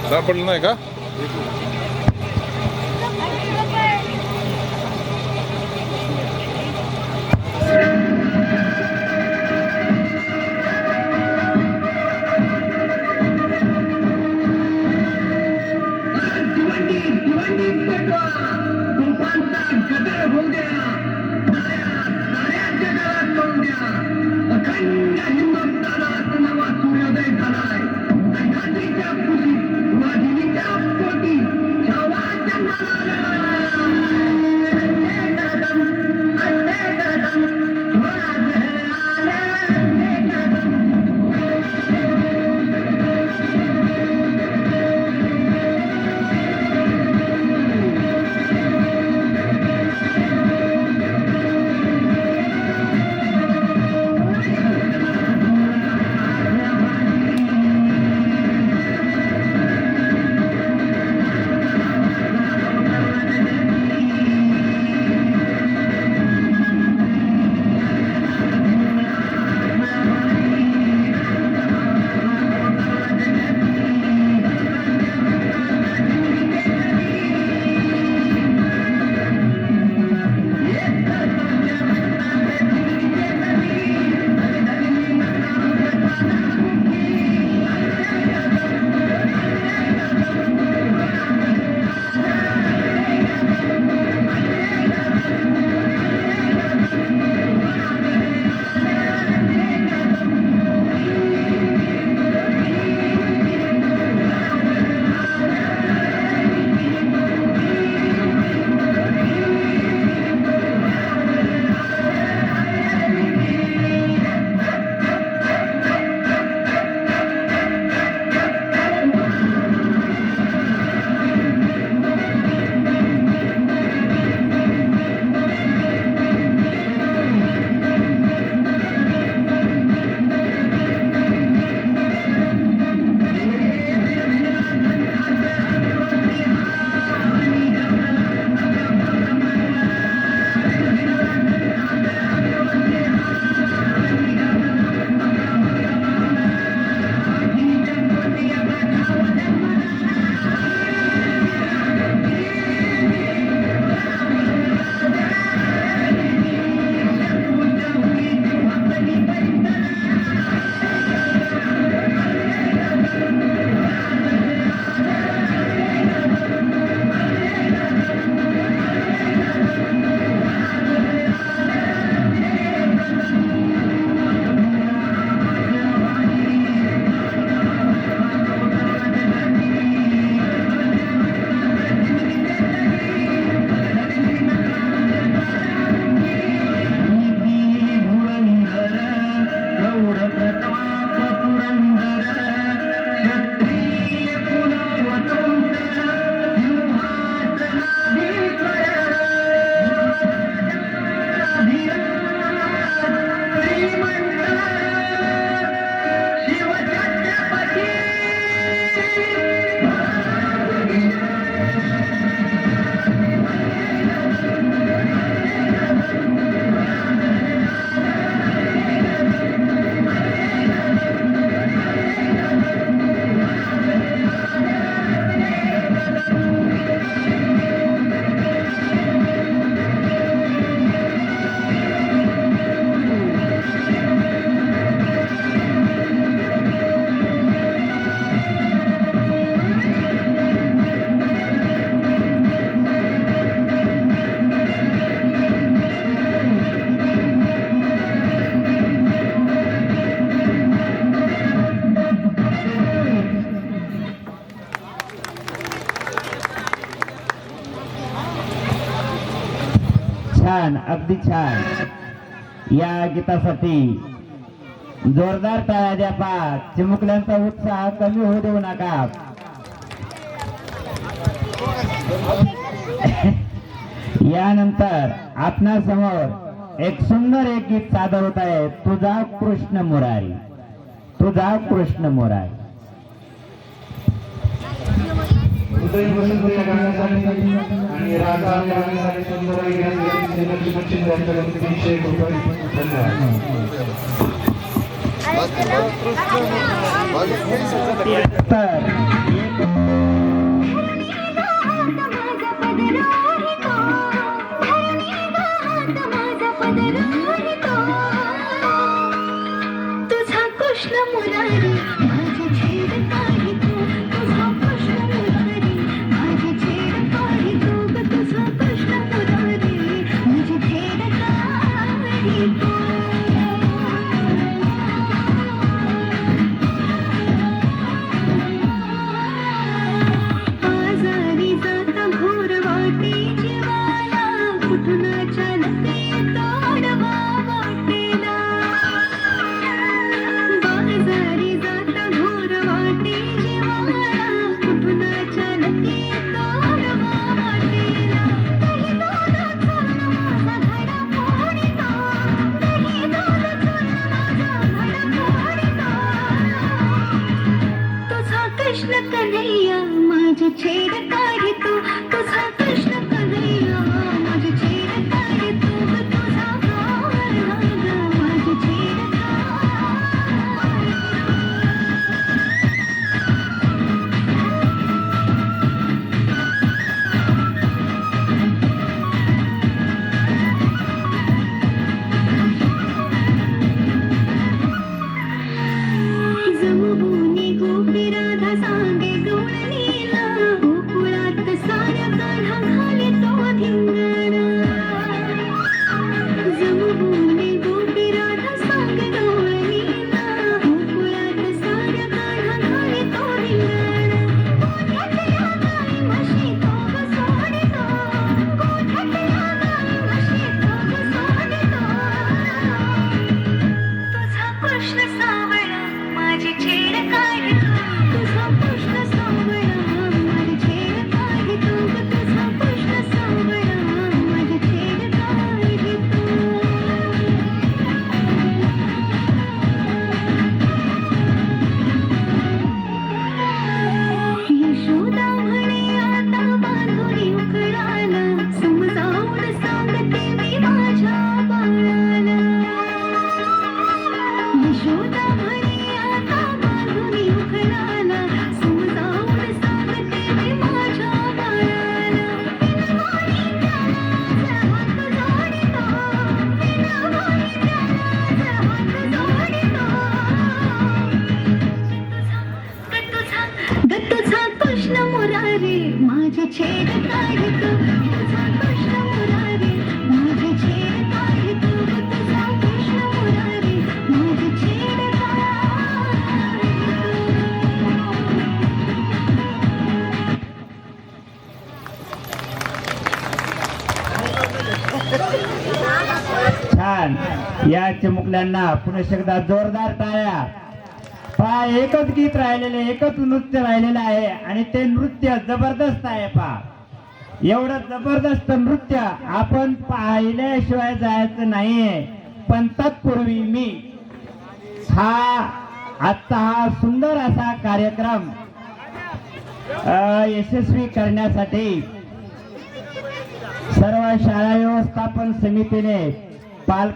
सापडलं नाही का? छान, अगदी छान. या गीतासाठी जोरदार टाळ्या द्या. पाच चिमुकल्यांचा उत्साह कमी होऊ देऊ नका. यानंतर आपणा समोर एक सुंदर एक गीत सादर होत आहे. तुझा कृष्ण मुरारी, तुझा कृष्ण मुरारी. आणि राजा गाण्यासाठी सुंदर तर कृष्ण कन्हैया माझी छेड काढतो तुझा कृष्ण कन्हैया माझी छेड काढतो तुझा गार राग माझी छेड जमभूनी गोपी राधा सांगे गवळणीला गोकुळात साऱ्या कान्हा घाले तो धिंगाणा जमभूनी गोपी राधा सांगे गवळणीला गोकुळात साऱ्या कान्हा घाले तो धिंगाणा गोठ्यातल्या गाई म्हशी तो ग सोडितो गोठ्यातल्या गाई म्हशी तो ग सोडितो तुझा कृष्ण सावळा माझी छेड काढतो तुझा कृष्ण सावळा माझी छेड काढतो तुझा कृष्ण सावळा माझी छेड काढतो यशोदा म्हणे आता बांधुरी उकळाला समजावून सांगते मी माझ्या बाळाला यशोदा म्हणे आता बांधुरी उकळाला समजावून सांगते मी माझ्या बाळाला विनवाणी त्याला हात जोडितो विनवाणी त्याला हात जोडितो तुझा कृष्ण मुरारी माझी छेड काढतो तुझा कृष्ण मुरारी माझी छेड काढतो तुझा कृष्ण मुरारी माझी छेड छान. या चिमुकल्यांना पुन्हा एकदा जोरदार टाळ्या. पहा, एकच गीत राहिलेले, एकच नृत्य राहिलेलं आहे आणि ते नृत्य जबरदस्त आहे. पहा, एवढं जबरदस्त नृत्य आपण पाहिल्याशिवाय जायचं नाहीये. पण तत्पूर्वी मी आजचा हा सुंदर असा कार्यक्रम यशस्वी करण्यासाठी सर्व शाळा व्यवस्थापन समितीने पालक